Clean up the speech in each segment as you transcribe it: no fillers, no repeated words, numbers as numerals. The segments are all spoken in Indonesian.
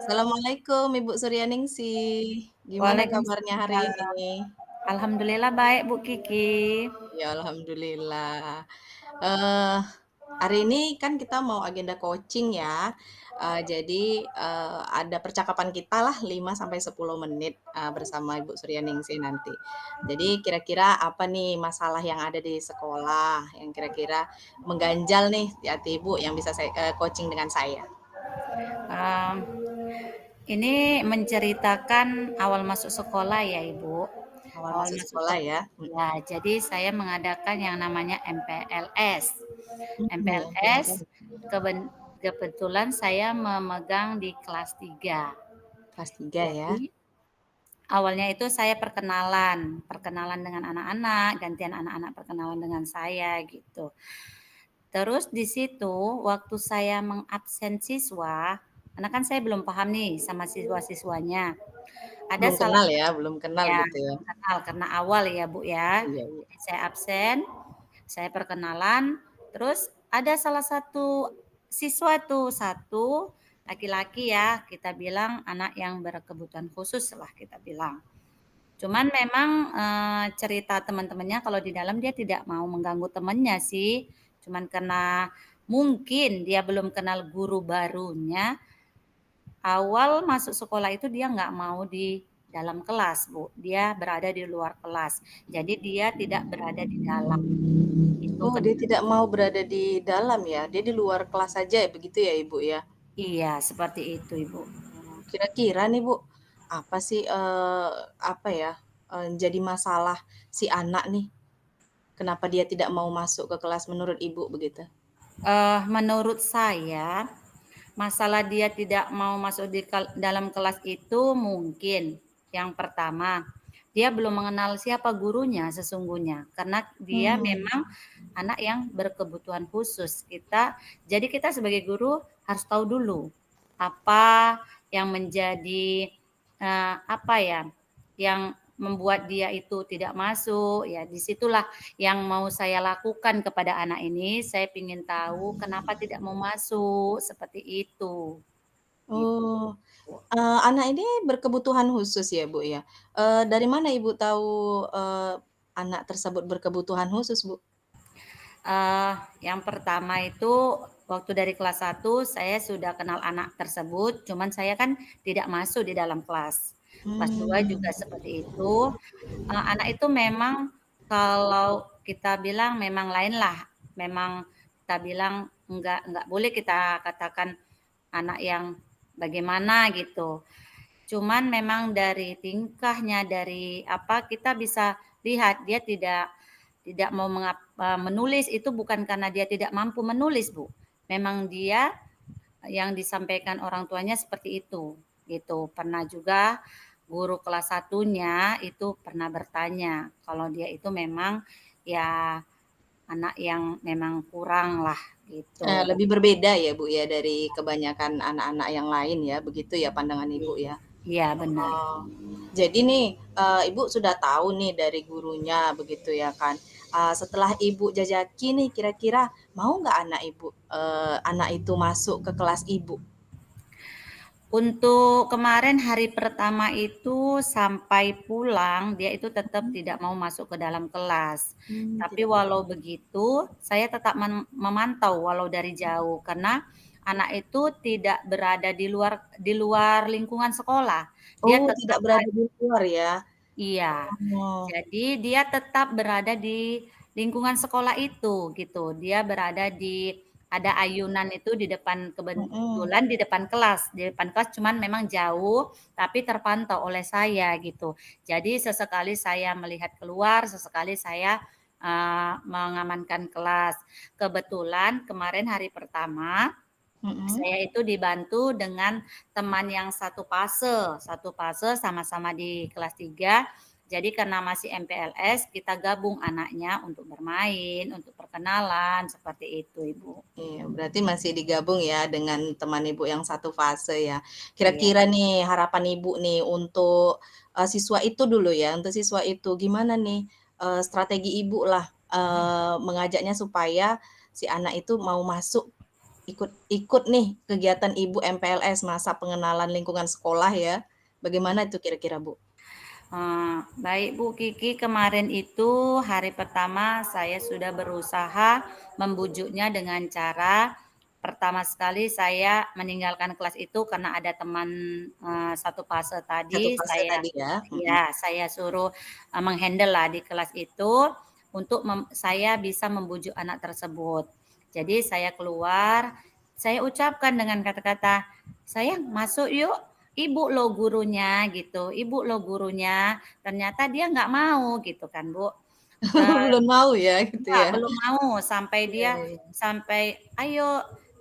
Assalamualaikum Ibu Suryaningsih. Gimana kabarnya hari Waalaikumsalam. ini? Alhamdulillah baik, Bu Kiki. Ya alhamdulillah. Eee, Hari ini kan kita mau agenda coaching ya. Jadi, ada percakapan kita lah 5 sampai 10 menit, bersama Ibu Suryaningsih nanti. Jadi kira-kira apa nih masalah yang ada di sekolah, yang kira-kira mengganjal nih di hati Ibu yang bisa coaching dengan saya? Mmm, ini menceritakan awal masuk sekolah ya, Ibu? Awal Awal masuk masuk sekolah ya? ya, jadi saya mengadakan yang namanya MPLS. Mhm, MPLS MPLS, kebetulan saya memegang di kelas 3. kelas 3 ya? Jadi awalnya itu saya perkenalan dengan anak-anak, gantian anak-anak perkenalan dengan saya gitu. Terus di situ waktu saya mengabsen siswa, karena kan saya belum paham nih sama siswa-siswanya. Ada Belum salah kenal ya, belum kenal ya, gitu ya? belum kenal karena awal ya, Bu, ya. Iya iya. Jadi saya absen, saya perkenalan, terus ada salah satu siswa tuh, satu laki-laki ya, kita bilang anak yang berkebutuhan khusus lah kita bilang. Cuman memang, cerita teman-temannya kalau di dalam dia tidak mau mengganggu temannya sih, cuman karena mungkin dia belum kenal guru barunya, awal masuk sekolah itu dia nggak mau di dalam kelas, Bu, dia berada di luar kelas. Jadi dia tidak berada di dalam, itu Oh, dia tidak mau berada di dalam ya? Dia di luar kelas saja ya, begitu ya, Ibu, ya? iya, seperti itu, Ibu. Kira-kira nih, Bu, apa sih, apa ya, jadi masalah si anak nih? Kenapa dia tidak mau masuk ke kelas menurut Ibu begitu? Menurut saya, masalah dia tidak mau masuk di dalam kelas itu mungkin yang pertama, dia belum mengenal siapa gurunya sesungguhnya, karena dia Mmm. memang anak yang berkebutuhan khusus. Jadi kita sebagai guru harus tahu dulu apa yang menjadi, apa ya, yang membuat dia itu tidak masuk, ya disitulah yang mau saya lakukan kepada anak ini, saya ingin tahu kenapa tidak mau masuk, seperti itu, gitu. Oh, anak ini berkebutuhan khusus ya, Bu, ya? Dari mana Ibu tahu, anak tersebut berkebutuhan khusus, Bu? Eee, yang pertama itu waktu dari kelas 1 saya sudah kenal anak tersebut, cuman saya kan tidak masuk di dalam kelas. Kelas 2 juga Mmm. seperti itu, anak itu memang kalau kita bilang memang lainlah, memang kita bilang enggak boleh kita katakan anak yang bagaimana gitu. Cuman memang dari tingkahnya, dari apa, kita bisa lihat dia tidak mau menulis itu bukan karena dia tidak mampu menulis, Bu. Memang dia yang disampaikan orang tuanya seperti itu, gitu. Pernah juga guru kelas satunya itu pernah bertanya kalau dia itu memang ya anak yang memang kurang lah, gitu. Lebih berbeda ya, Bu, ya, dari kebanyakan anak-anak yang lain ya, begitu ya pandangan Ibu ya? Iya, benar. Oh, jadi nih, Ibu sudah tahu nih dari gurunya begitu ya kan. Setelah Ibu jajaki nih kira-kira mau nggak anak itu masuk ke kelas Ibu? Untuk kemarin hari pertama itu sampai pulang, dia itu tetap tidak mau masuk ke dalam kelas. Tapi Tidak mau. walau begitu, saya tetap memantau walau dari jauh, karena anak itu tidak berada di luar lingkungan sekolah. Dia Oh, tidak tetap berada di luar ya? Iya, Oh, jadi dia tetap berada di lingkungan sekolah itu, gitu. Dia berada ada ayunan itu di depan mhm. kebetulan di depan kelas cuman memang jauh, tapi terpantau oleh saya, gitu. Jadi sesekali saya melihat keluar, sesekali saya, mengamankan kelas. Kebetulan kemarin hari pertama Mhm. saya itu dibantu dengan teman yang satu fase sama-sama di kelas 3. Jadi karena masih MPLS, kita gabung anaknya untuk bermain, untuk perkenalan, seperti itu, Ibu. Iya, berarti masih digabung ya dengan teman Ibu yang satu fase ya. Iya. Kira-kira nih harapan Ibu nih untuk, siswa itu dulu ya, untuk siswa itu gimana nih, strategi Ibu lah, mengajaknya supaya si anak itu mau masuk ikut ikut nih kegiatan Ibu MPLS, masa pengenalan lingkungan sekolah ya. Bagaimana itu kira-kira, Bu? Baik Bu Kiki, kemarin itu hari pertama saya sudah berusaha membujuknya dengan cara pertama sekali saya meninggalkan kelas itu karena ada teman satu fase Satu tadi fase saya tadi ya? Mhm. ya saya suruh menghandle lah di kelas itu untuk saya bisa membujuk anak tersebut. Jadi saya keluar, saya ucapkan dengan kata-kata, "Sayang, masuk yuk. Ibu lo gurunya gitu, ibu lo gurunya." Ternyata dia nggak mau gitu kan, Bu. Eee, Belum mau ya gitu iya, ya? belum mau sampai Iya dia iya. "Ayo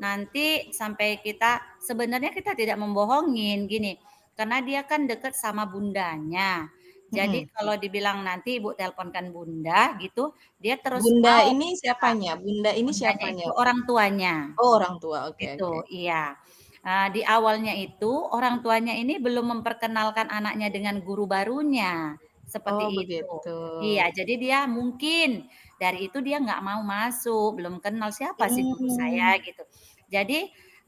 nanti," sampai kita sebenarnya kita tidak membohongin, gini, karena dia kan deket sama bundanya. Jadi Mhm. kalau dibilang, "Nanti ibu teleponkan bunda," gitu, dia terus Bunda mau, ini Kak. siapanya? Bunda ini Bundanya siapanya, itu Bu? orang tuanya. Oh, orang tua, oke Gitu, oke. iya. Di awalnya itu orang tuanya ini belum memperkenalkan anaknya dengan guru barunya, seperti Oh, itu. begitu. Iya, jadi dia mungkin dari itu dia nggak mau masuk, belum kenal siapa sih guru saya Mmm. gitu. Jadi,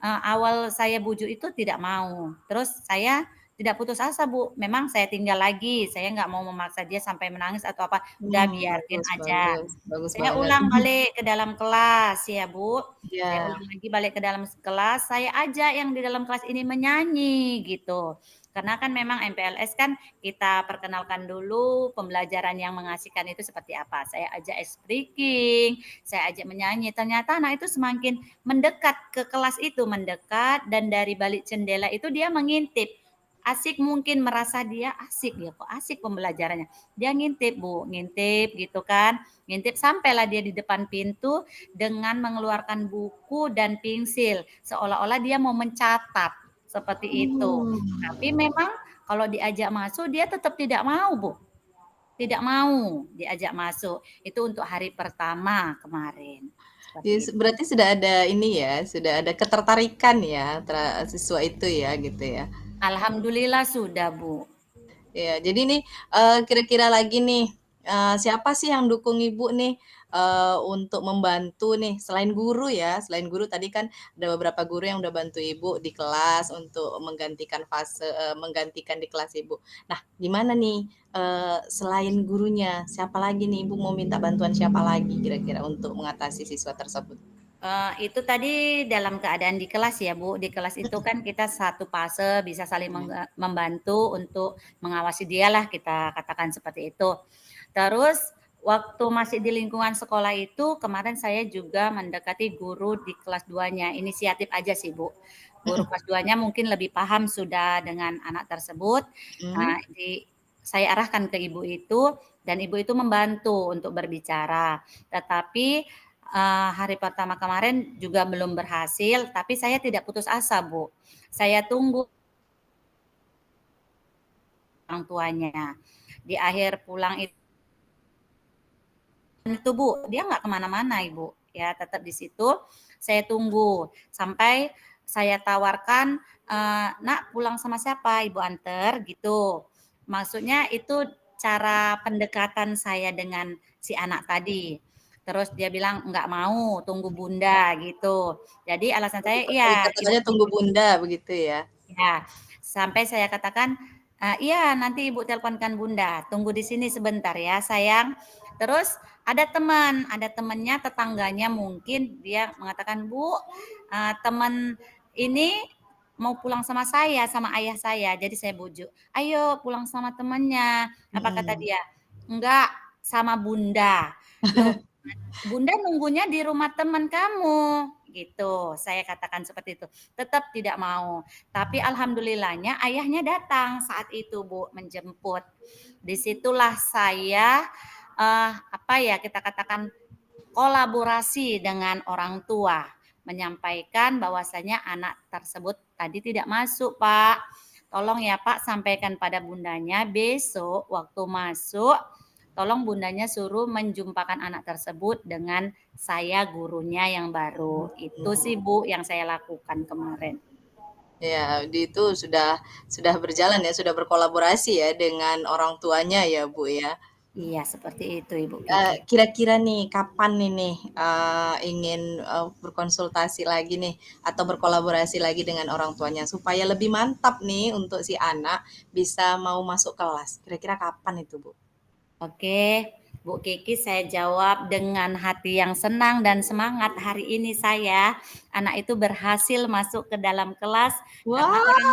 awal saya bujuk itu tidak mau, terus saya tidak putus asa, Bu. Memang saya tinggal lagi, saya nggak mau memaksa dia sampai menangis atau apa, udah biarkan Bagus aja. bagus, bagus Saya banget. ulang balik ke dalam kelas ya, Bu. Saya Iya. ulang lagi balik ke dalam kelas, saya ajak yang di dalam kelas ini menyanyi gitu. Karena kan memang MPLS kan kita perkenalkan dulu pembelajaran yang mengasihkan itu seperti apa. Saya ajak speaking, saya ajak menyanyi. Ternyata anak itu semakin mendekat ke kelas itu, mendekat dan dari balik jendela itu dia mengintip. Asik mungkin merasa dia asik ya, kok asik pembelajarannya. Dia ngintip, Bu, ngintip gitu kan. Ngintip sampailah dia di depan pintu dengan mengeluarkan buku dan pensil, seolah-olah dia mau mencatat, seperti itu. Tapi Mmm. memang kalau diajak masuk dia tetap tidak mau, Bu, tidak mau diajak masuk. Itu untuk hari pertama kemarin, Ya, seperti itu. berarti sudah ada ini ya, sudah ada ketertarikan ya antara siswa itu ya, gitu ya? Alhamdulillah sudah, Bu. Ya, jadi nih, kira-kira lagi nih, siapa sih yang dukung Ibu nih, untuk membantu nih, selain guru ya, selain guru tadi kan ada beberapa guru yang udah bantu Ibu di kelas untuk menggantikan fase menggantikan di kelas Ibu. Nah, gimana nih, selain gurunya, siapa lagi nih Ibu mau minta bantuan siapa lagi kira-kira untuk mengatasi siswa tersebut? Itu tadi dalam keadaan di kelas ya, Bu. Di kelas itu kan kita satu fase bisa saling Mhm. membantu untuk mengawasi dialah, kita katakan seperti itu. Terus waktu masih di lingkungan sekolah itu kemarin saya juga mendekati guru di kelas 2-nya, inisiatif aja sih, Bu. Guru Mhm. kelas 2-nya mungkin lebih paham sudah dengan anak tersebut, Mhm. saya arahkan ke ibu itu dan ibu itu membantu untuk berbicara. Tetapi hari pertama kemarin juga belum berhasil, tapi saya tidak putus asa, Bu. Saya tunggu orang tuanya. Di akhir pulang itu, Bu, dia nggak kemana-mana, Ibu, ya tetap di situ. Saya tunggu sampai saya tawarkan, "Nak, pulang sama siapa? Ibu anter," gitu. Maksudnya itu cara pendekatan saya dengan si anak tadi. Terus dia bilang, "Nggak mau, tunggu bunda," gitu. Jadi alasan saya, "Iya, ibu." Kata-katanya tunggu bunda begitu ya? Ya, sampai saya katakan, "Iya, nanti ibu teleponkan bunda, tunggu di sini sebentar ya sayang." Terus ada temannya, tetangganya mungkin dia mengatakan, "Bu, teman ini mau pulang sama saya, sama ayah saya." Jadi saya bujuk, "Ayo pulang sama temannya." Apa kata Mhm. dia? "Enggak, sama bunda." "Loh, bunda nunggunya di rumah teman kamu," gitu. Saya katakan seperti itu. Tetap tidak mau. Tapi alhamdulillahnya ayahnya datang saat itu, Bu, menjemput. Disitulah saya, apa ya, kita katakan kolaborasi dengan orang tua, menyampaikan bahwasanya anak tersebut tadi tidak masuk, Pak. Tolong ya, Pak, sampaikan pada bundanya besok waktu masuk, tolong bundanya suruh menjumpakan anak tersebut dengan saya gurunya yang baru. Itu sih, Bu, yang saya lakukan kemarin. Ya, itu sudah berjalan ya, sudah berkolaborasi ya dengan orang tuanya ya, Bu, ya? Iya, seperti itu Ibu Kiki. Kira-kira nih kapan ini ingin, berkonsultasi lagi nih atau berkolaborasi lagi dengan orang tuanya supaya lebih mantap nih untuk si anak bisa mau masuk kelas, kira-kira kapan itu, Bu? Oke, Bu Kiki, saya jawab dengan hati yang senang dan semangat. Hari ini anak itu berhasil masuk ke dalam kelas karena Wah. orang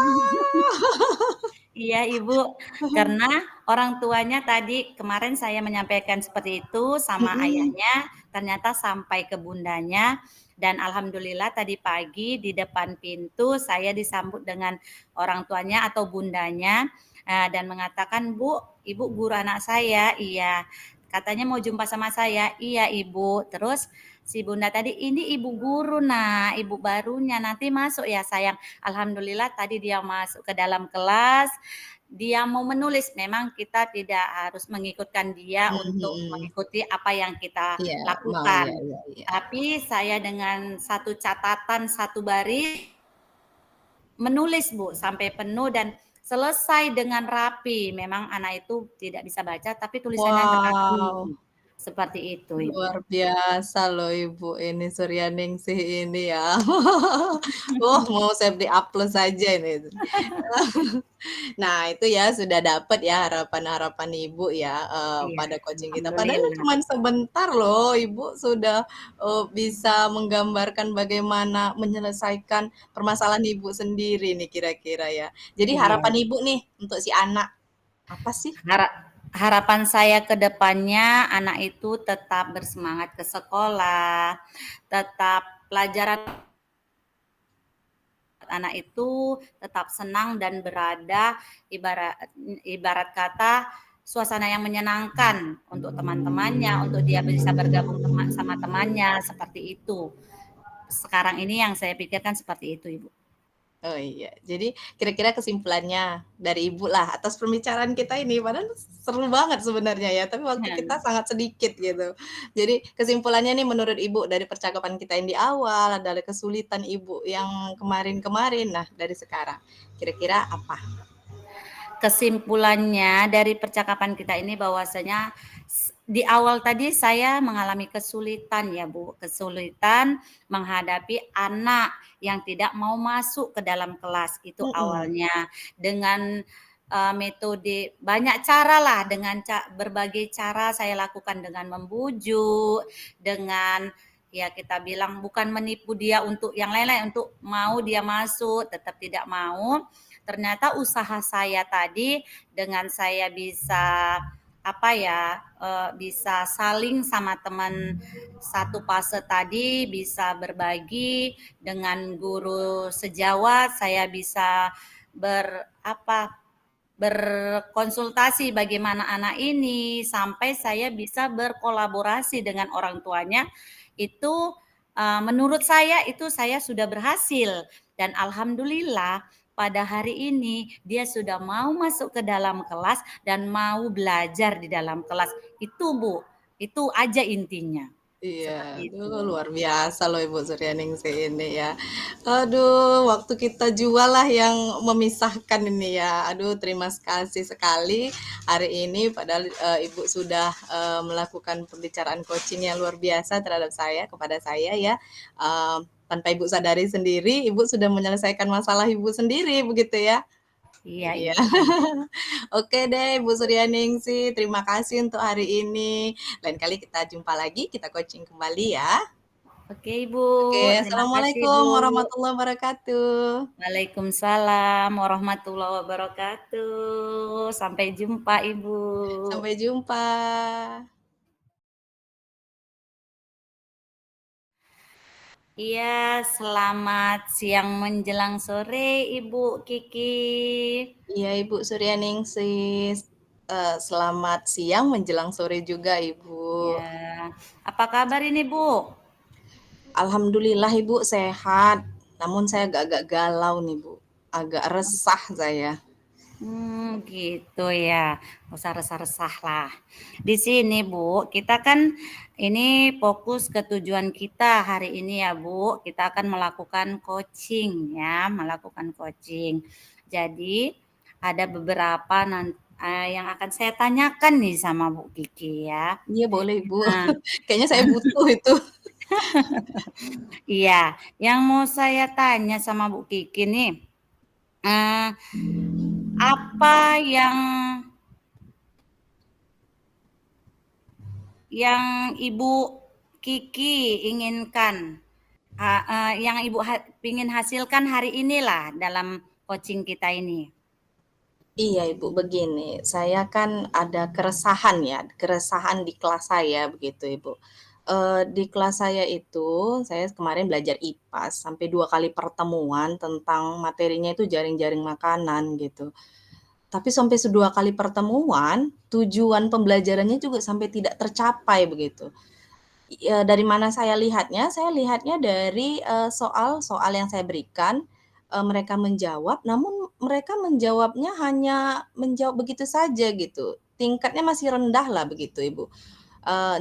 iya Ibu, karena orang tuanya tadi kemarin saya menyampaikan seperti itu sama Mhm. ayahnya, ternyata sampai ke bundanya dan alhamdulillah tadi pagi di depan pintu saya disambut dengan orang tuanya atau bundanya, dan mengatakan, "Bu, Ibu guru anak saya." "Iya." Katanya mau jumpa sama saya. "Iya Ibu." Terus si bunda tadi, "Ini ibu guru Nak, ibu barunya, nanti masuk ya sayang." Alhamdulillah tadi dia masuk ke dalam kelas, dia mau menulis, memang kita tidak harus mengikutkan dia Mhm untuk mhm. mengikuti apa yang kita Iya, mau, iya lakukan. iya iya. Tapi saya dengan satu catatan, satu baris, menulis Bu, sampai penuh dan selesai dengan rapi. Memang anak itu tidak bisa baca, tapi tulisannya rapi. Wow. Seperti itu Ibu. Luar biasa loh Ibu ini Suryaningsih ini ya. Mau saya beli A+ saja ini. Nah, itu ya sudah dapat ya harapan-harapan Ibu ya, Iya, pada coaching kita. Padahal alhamdulillah. cuman sebentar loh Ibu sudah, bisa menggambarkan bagaimana menyelesaikan permasalahan Ibu sendiri nih kira-kira ya. Jadi Iya. harapan Ibu nih untuk si anak, apa sih? Harapan saya ke depannya anak itu tetap bersemangat ke sekolah, tetap pelajaran anak itu tetap senang dan berada ibarat ibarat kata suasana yang menyenangkan untuk teman-temannya, untuk dia bisa bergabung sama temannya seperti itu. Sekarang ini yang saya pikirkan seperti itu, Ibu. Oh iya, jadi kira-kira kesimpulannya dari Ibu lah atas pembicaraan kita ini, padahal seru banget sebenarnya ya, tapi waktu kita sangat sedikit gitu. Jadi kesimpulannya nih menurut Ibu dari percakapan kita yang di awal, dari kesulitan Ibu yang kemarin-kemarin, nah dari sekarang, kira-kira apa? Kesimpulannya dari percakapan kita ini bahwasanya di awal tadi saya mengalami kesulitan ya Bu, kesulitan menghadapi anak yang tidak mau masuk ke dalam kelas itu Mhm, awalnya dengan metode banyak cara lah dengan berbagai cara saya lakukan dengan membujuk, dengan ya kita bilang bukan menipu dia untuk yang lain-lain untuk mau dia masuk tetap tidak mau. Ternyata usaha saya tadi dengan saya bisa apa ya bisa saling sama teman satu fase tadi bisa berbagi dengan guru sejawat saya bisa berkonsultasi bagaimana anak ini sampai saya bisa berkolaborasi dengan orang tuanya itu menurut saya itu saya sudah berhasil dan alhamdulillah pada hari ini dia sudah mau masuk ke dalam kelas dan mau belajar di dalam kelas. Itu Bu, itu aja intinya. iya, Seperti aduh itu. luar biasa loh Ibu Suryaningsih ini ya. Aduh, waktu kita jual lah yang memisahkan ini ya. Aduh, terima kasih sekali hari ini padahal, Ibu sudah, melakukan pembicaraan coaching yang luar biasa terhadap saya kepada saya ya, tanpa Ibu sadari sendiri, Ibu sudah menyelesaikan masalah Ibu sendiri begitu ya? Iya Iya. Ibu, iya. Oke deh Ibu Suryaningsih, terima kasih untuk hari ini. Lain kali kita jumpa lagi, kita coaching kembali ya. Oke Ibu, Oke, terima kasih assalamualaikum Bu. warahmatullahi wabarakatuh. Waalaikumsalam warahmatullahi wabarakatuh. Sampai jumpa Ibu. Sampai jumpa. Iya, selamat siang menjelang sore Ibu Kiki. Iya Ibu Suryaningsih, selamat siang menjelang sore juga Ibu. Ya, apa kabar ini Bu? Alhamdulillah Ibu sehat, namun saya agak-agak galau nih Bu, agak resah saya. Gitu ya. Nggak usah resah-resah lah. Di sini Bu, kita kan ini fokus ke tujuan kita hari ini ya Bu. Kita akan melakukan coaching ya, melakukan coaching. Jadi ada beberapa yang akan saya tanyakan nih sama Bu Kiki ya. Iya boleh Ibu, Nah, kayaknya saya butuh itu. iya, yang mau saya tanya sama Bu Kiki nih, eee, apa yang Ibu Kiki inginkan, yang Ibu ingin hasilkan hari inilah dalam coaching kita ini? Iya Ibu, begini, saya kan ada keresahan ya, keresahan di kelas saya begitu Ibu. Di kelas saya itu, saya kemarin belajar IPAS sampai 2 kali pertemuan tentang materinya itu jaring-jaring makanan gitu. Tapi sampai 2 kali pertemuan, tujuan pembelajarannya juga sampai tidak tercapai begitu. Dari mana saya lihatnya dari, soal-soal yang saya berikan, mereka menjawab, namun mereka menjawabnya hanya menjawab begitu saja gitu, tingkatnya masih rendah lah begitu, Ibu.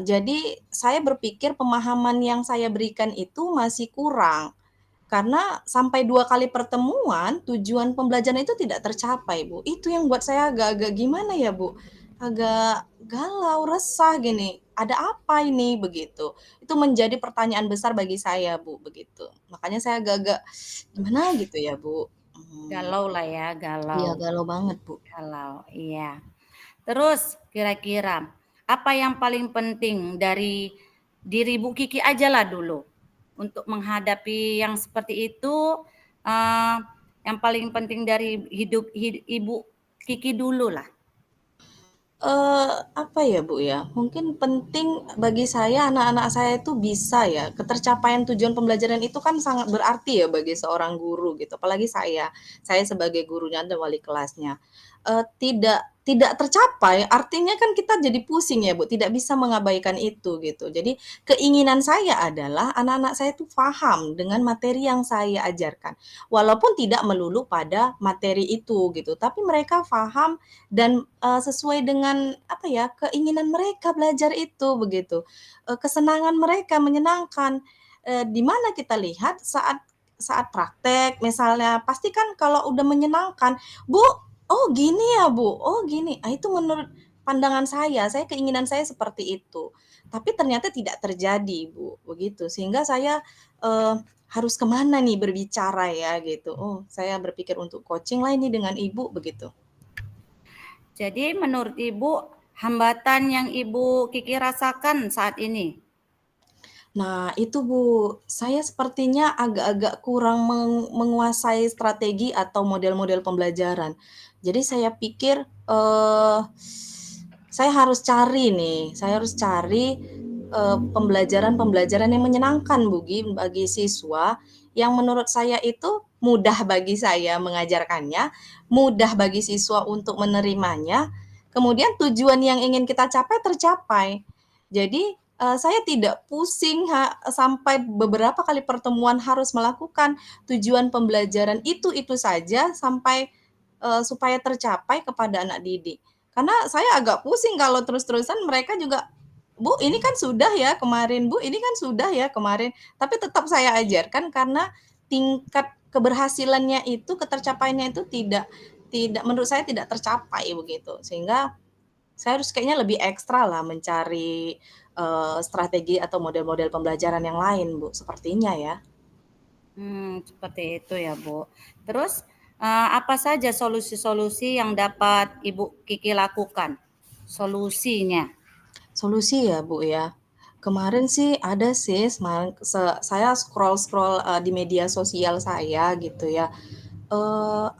Jadi saya berpikir pemahaman yang saya berikan itu masih kurang, karena sampai 2 kali pertemuan, tujuan pembelajaran itu tidak tercapai, Bu. Itu yang buat saya agak-agak gimana ya, Bu, agak galau, resah gini, "Ada apa ini?" Begitu. Itu menjadi pertanyaan besar bagi saya, Bu, begitu. Makanya saya agak-agak gimana gitu ya, Bu. Galau lah ya, Iya galau, galau banget, Bu. galau, iya. Terus kira-kira apa yang paling penting dari diri Bu Kiki aja lah dulu untuk menghadapi yang seperti itu, eee, yang paling penting dari hidup Ibu Kiki dulu lah. Apa ya, Bu, ya, mungkin penting bagi saya anak-anak saya itu bisa ya, ketercapaian tujuan pembelajaran itu kan sangat berarti ya bagi seorang guru gitu, apalagi saya sebagai gurunya dan wali kelasnya. Tidak tercapai artinya kan kita jadi pusing ya, Bu, tidak bisa mengabaikan itu gitu. Jadi keinginan saya adalah anak-anak saya itu paham dengan materi yang saya ajarkan, walaupun tidak melulu pada materi itu gitu, tapi mereka paham dan, sesuai dengan apa ya, keinginan mereka belajar itu begitu, kesenangan mereka menyenangkan, di mana kita lihat saat saat praktek misalnya pasti kan kalau udah menyenangkan, "Bu, oh gini ya Bu, oh gini." Ah, itu menurut pandangan saya keinginan saya seperti itu. Tapi ternyata tidak terjadi Bu, begitu. Sehingga saya, harus kemana nih berbicara ya gitu. Oh saya berpikir untuk coaching lah ini dengan Ibu begitu. Jadi menurut Ibu, hambatan yang Ibu Kiki rasakan saat ini? Nah, itu Bu, saya sepertinya agak-agak kurang menguasai strategi atau model-model pembelajaran. Jadi saya pikir, saya harus cari nih, saya harus cari, pembelajaran-pembelajaran yang menyenangkan bagi siswa, yang menurut saya itu mudah bagi saya mengajarkannya, mudah bagi siswa untuk menerimanya, kemudian tujuan yang ingin kita capai tercapai. Jadi, saya tidak pusing sampai beberapa kali pertemuan harus melakukan tujuan pembelajaran itu saja sampai, supaya tercapai kepada anak didik. Karena saya agak pusing kalau terus-terusan mereka juga, "Bu, ini kan sudah ya kemarin, Bu, ini kan sudah ya kemarin." Tapi tetap saya ajarkan karena tingkat keberhasilannya itu, ketercapaiannya itu tidak tidak menurut saya tidak tercapai begitu. Sehingga saya harus kayaknya lebih ekstra lah mencari, strategi atau model-model pembelajaran yang lain, Bu, sepertinya ya. Seperti itu ya, Bu. Terus, apa saja solusi-solusi yang dapat Ibu Kiki lakukan? Solusinya? Solusi ya, Bu, ya. Kemarin sih ada sih saya scroll-scroll, di media sosial saya gitu ya,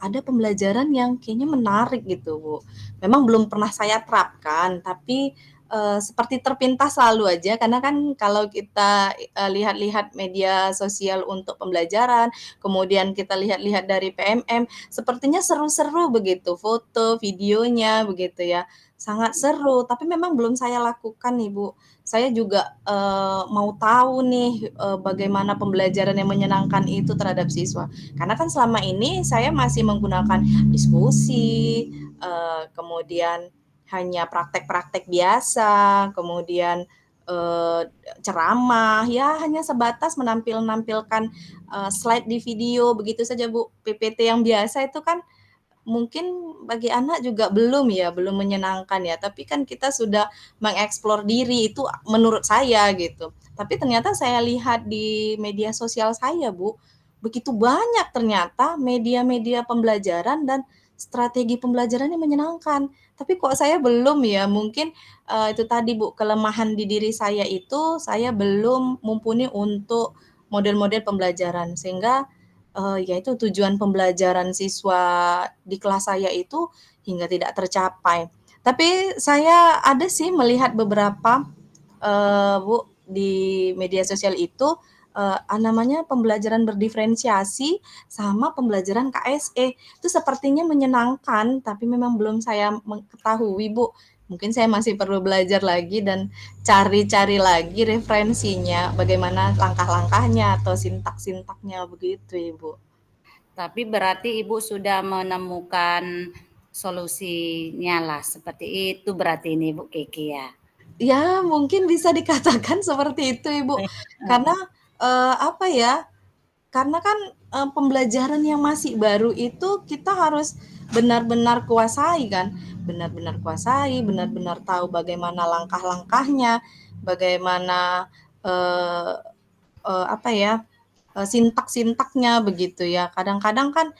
ada pembelajaran yang kayaknya menarik gitu, Bu. Memang belum pernah saya terapkan, tapi, seperti terpintas selalu aja karena kan kalau kita, lihat-lihat media sosial untuk pembelajaran, kemudian kita lihat-lihat dari PMM, sepertinya seru-seru begitu, foto, videonya begitu ya, sangat seru, tapi memang belum saya lakukan nih, Bu. Saya juga, mau tahu nih, bagaimana pembelajaran yang menyenangkan itu terhadap siswa. Karena kan selama ini saya masih menggunakan diskusi, kemudian hanya praktek-praktek biasa, kemudian, eee, ceramah, ya hanya sebatas menampilkan, slide di video begitu saja, Bu. PPT yang biasa itu kan mungkin bagi anak juga belum ya, belum menyenangkan ya, tapi kan kita sudah mengeksplor diri itu menurut saya gitu. Tapi ternyata saya lihat di media sosial saya, Bu, begitu banyak ternyata media-media pembelajaran dan strategi pembelajaran yang menyenangkan. Tapi kok saya belum ya, mungkin itu tadi Bu, kelemahan di diri saya itu saya belum mumpuni untuk model-model pembelajaran sehingga yaitu tujuan pembelajaran siswa di kelas saya itu hingga tidak tercapai. Tapi saya ada sih melihat beberapa Bu di media sosial itu namanya pembelajaran berdiferensiasi sama pembelajaran KSE. Itu sepertinya menyenangkan, tapi memang belum saya mengetahui, Bu. Mungkin saya masih perlu belajar lagi dan cari-cari lagi referensinya, bagaimana langkah-langkahnya atau sintak-sintaknya begitu, Ibu. Tapi berarti Ibu sudah menemukan solusinya lah, seperti itu berarti ini Bu Kiki ya? Ya, mungkin bisa dikatakan seperti itu, Ibu. Karena, apa ya, karena kan, pembelajaran yang masih baru itu kita harus benar-benar kuasai kan, benar-benar kuasai, benar-benar tahu bagaimana langkah-langkahnya, bagaimana, eee apa ya, sintak-sintaknya begitu ya. Kadang-kadang kan,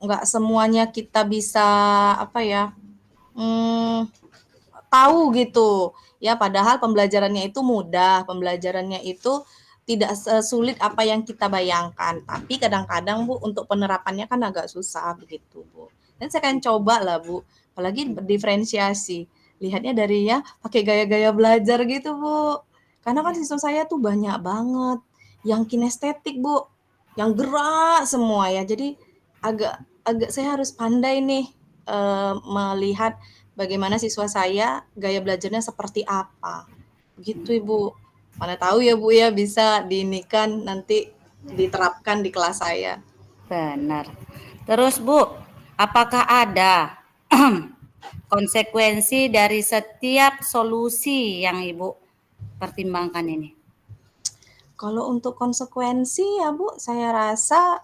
nggak semuanya kita bisa, apa ya, mmm tahu gitu. Ya, padahal pembelajarannya itu mudah, pembelajarannya itu tidak sesulit apa yang kita bayangkan. Tapi kadang-kadang Bu, untuk penerapannya kan agak susah begitu Bu. Dan saya akan coba lah Bu, apalagi berdiferensiasi. Lihatnya dari ya pakai gaya-gaya belajar gitu Bu. Karena kan Ya, siswa saya tuh banyak banget yang kinestetik Bu, yang gerak semua ya. Jadi agak agak saya harus pandai nih melihat bagaimana siswa saya gaya belajarnya seperti apa. Begitu Ibu. Mana tahu ya Bu ya bisa diinikan nanti diterapkan di kelas saya. benar. Terus Bu, apakah ada konsekuensi dari setiap solusi yang Ibu pertimbangkan ini? Kalau untuk konsekuensi ya Bu, saya rasa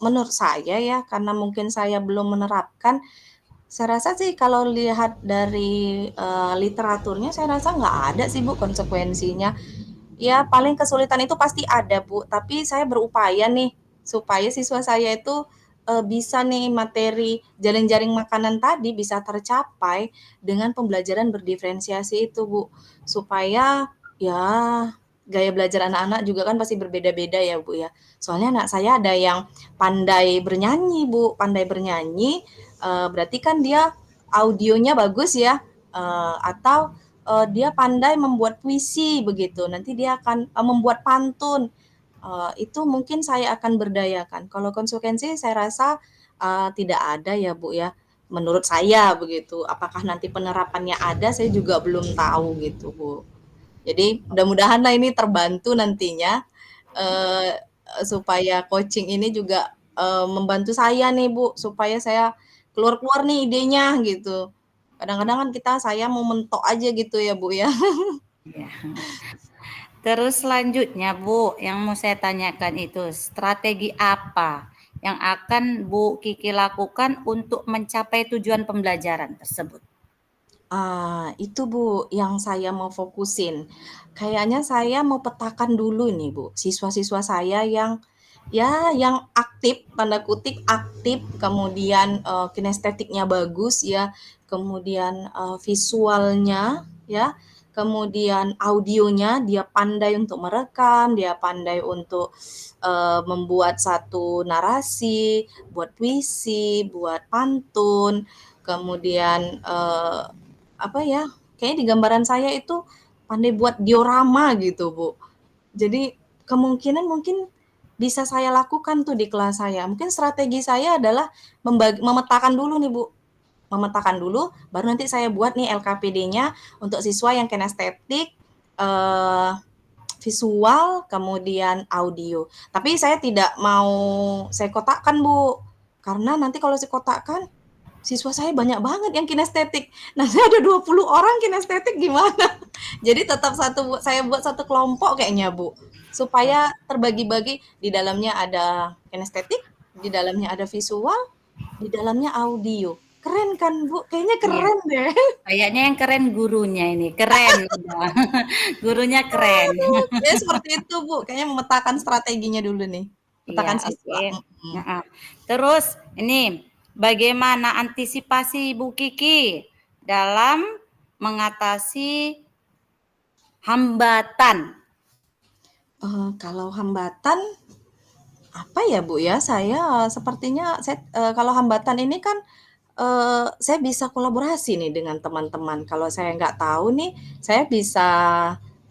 menurut saya ya karena mungkin saya belum menerapkan, saya rasa sih kalau lihat dari literaturnya saya rasa nggak ada sih Bu konsekuensinya. Ya paling kesulitan itu pasti ada Bu, tapi saya berupaya nih supaya siswa saya itu bisa nih materi jaring-jaring makanan tadi bisa tercapai dengan pembelajaran berdiferensiasi itu Bu. Supaya ya gaya belajar anak-anak juga kan pasti berbeda-beda ya Bu ya. Soalnya anak saya ada yang pandai bernyanyi Bu, pandai bernyanyi berarti kan dia audionya bagus ya, atau dia pandai membuat puisi begitu. Nanti dia akan membuat pantun. Itu mungkin saya akan berdayakan. Kalau konsekuensi saya rasa tidak ada ya Bu ya. Menurut saya begitu. Apakah nanti penerapannya ada saya juga belum tahu gitu Bu. Jadi mudah-mudahan lah ini terbantu nantinya eh, supaya coaching ini juga membantu saya nih Bu supaya saya keluar-keluar nih idenya gitu. Kadang-kadang kan saya mau mentok aja gitu ya Bu ya. Ya. Terus selanjutnya Bu, yang mau saya tanyakan itu strategi apa yang akan Bu Kiki lakukan untuk mencapai tujuan pembelajaran tersebut? Itu Bu yang saya mau fokusin. Kayaknya saya mau petakan dulu nih Bu, siswa-siswa saya yang ya yang aktif, tanda kutip aktif, kemudian kinestetiknya bagus ya, kemudian visualnya ya, kemudian audionya dia pandai untuk merekam, dia pandai untuk membuat satu narasi, buat puisi, buat pantun, kemudian apa ya, kayaknya di gambaran saya itu pandai buat diorama gitu, Bu. Jadi kemungkinan mungkin bisa saya lakukan tuh di kelas saya. Mungkin strategi saya adalah memetakan dulu nih, Bu. Memetakan dulu, baru nanti saya buat nih LKPD-nya untuk siswa yang kinestetik, eh, visual, kemudian audio. Tapi saya tidak mau saya kotakkan, Bu. Karena nanti kalau saya kotakkan, siswa saya banyak banget yang kinestetik. Nanti ada 20 orang kinestetik gimana? Jadi tetap saya buat satu kelompok kayaknya, Bu. Supaya terbagi-bagi di dalamnya ada kinestetik, di dalamnya ada visual, di dalamnya audio. Keren kan, Bu? Kayaknya Iya, keren deh. kayaknya yang keren gurunya ini, keren udah. Gurunya keren. Aduh, kayaknya seperti itu, Bu. Kayaknya memetakan strateginya dulu nih. Iya, Petakan oke. siswa. Mhm. Heeh. Terus ini, bagaimana antisipasi Ibu Kiki dalam mengatasi hambatan? Kalau hambatan, apa ya, Bu, ya, saya sepertinya kalau hambatan ini kan, saya bisa kolaborasi nih dengan teman-teman. Kalau saya nggak tahu nih, saya bisa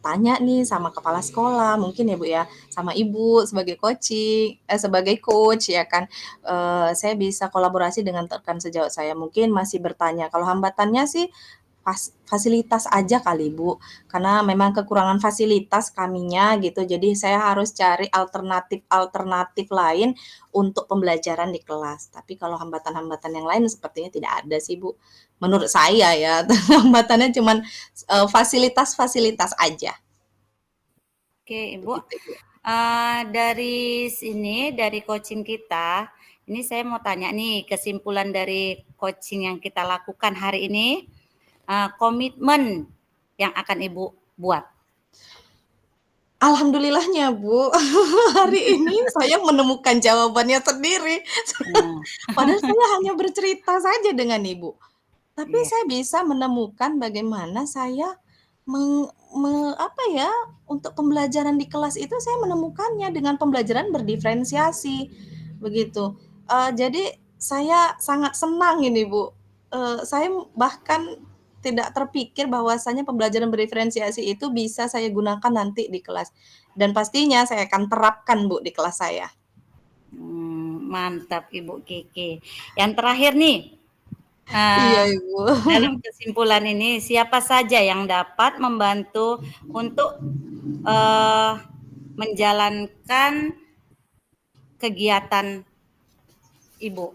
tanya nih sama kepala sekolah mungkin ya, Bu, ya, sama ibu sebagai coach ya kan. Saya bisa kolaborasi dengan rekan sejawat saya, mungkin masih bertanya. Kalau hambatannya sih fasilitas aja kali, Bu, karena memang kekurangan fasilitas kaminya gitu, jadi saya harus cari alternatif-alternatif lain untuk pembelajaran di kelas. Tapi kalau hambatan-hambatan yang lain sepertinya tidak ada sih, Bu, menurut saya ya. Hambatannya cuman, fasilitas-fasilitas aja, Oke, Ibu. begitu, Ibu. Dari sini, dari coaching kita, ini saya mau tanya nih, kesimpulan dari coaching yang kita lakukan hari ini, komitmen yang akan Ibu buat. Alhamdulillahnya, Bu, hari ini saya menemukan jawabannya sendiri. Nah, Padahal saya hanya bercerita saja dengan Ibu. Tapi iya. saya bisa menemukan bagaimana saya apa ya, untuk pembelajaran di kelas itu saya menemukannya dengan pembelajaran berdiferensiasi, begitu. Jadi saya sangat senang ini, Bu, saya bahkan tidak terpikir bahwasanya pembelajaran berdiferensiasi itu bisa saya gunakan nanti di kelas, dan pastinya saya akan terapkan, Bu, di kelas saya. Mantap Ibu Kiki. Yang terakhir nih, Iya, eee, Ibu. dalam kesimpulan ini, siapa saja yang dapat membantu untuk, eee, menjalankan kegiatan Ibu?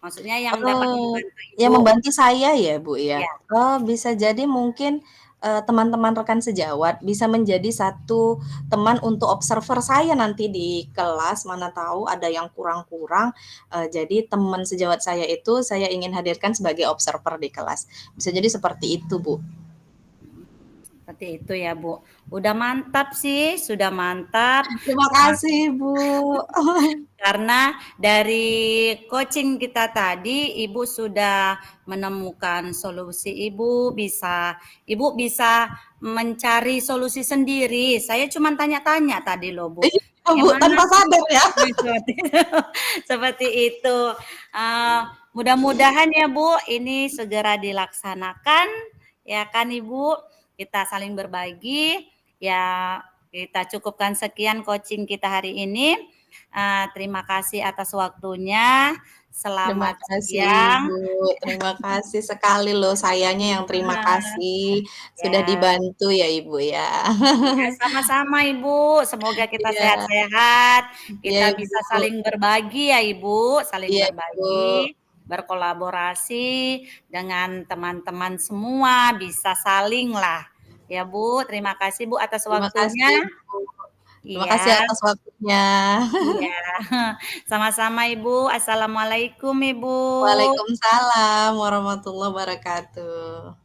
Maksudnya yang dapat membantu Yang Ibu. membantu saya ya, Bu, ya? Ya. Bisa jadi mungkin, teman-teman rekan sejawat bisa menjadi satu teman untuk observer saya nanti di kelas, mana tahu ada yang kurang-kurang, jadi teman sejawat saya itu saya ingin hadirkan sebagai observer di kelas. Bisa jadi seperti itu, Bu. Seperti itu ya, Bu. Udah mantap sih, sudah mantap. Terima kasih, Bu. Karena dari coaching kita tadi, Ibu sudah menemukan solusi Ibu bisa mencari solusi sendiri. Saya cuma tanya-tanya tadi loh, Bu. Iya, Bu, Gimana tanpa sih? sadar ya. Seperti seperti itu. Mudah-mudahan ya, Bu, ini segera dilaksanakan, ya kan, Ibu? Kita saling berbagi, ya kita cukupkan sekian coaching kita hari ini. Terima kasih atas waktunya. Terima Selamat kasih, siang. Ibu. Terima kasih sekali loh, sayanya yang terima kasih sudah Ya, dibantu ya, Ibu, ya. ya sama-sama Ibu. Semoga kita Iya, sehat-sehat, iya, kita Ibu. bisa saling berbagi ya Ibu, saling Iya, Ibu. berbagi, berkolaborasi dengan teman-teman semua, bisa saling lah. Ya Bu, terima kasih Bu atas Terima waktunya. kasih, Ibu. Terima kasih Iya, atas waktunya. iya. Sama-sama Ibu. Assalamualaikum Ibu. Waalaikumsalam warahmatullahi wabarakatuh.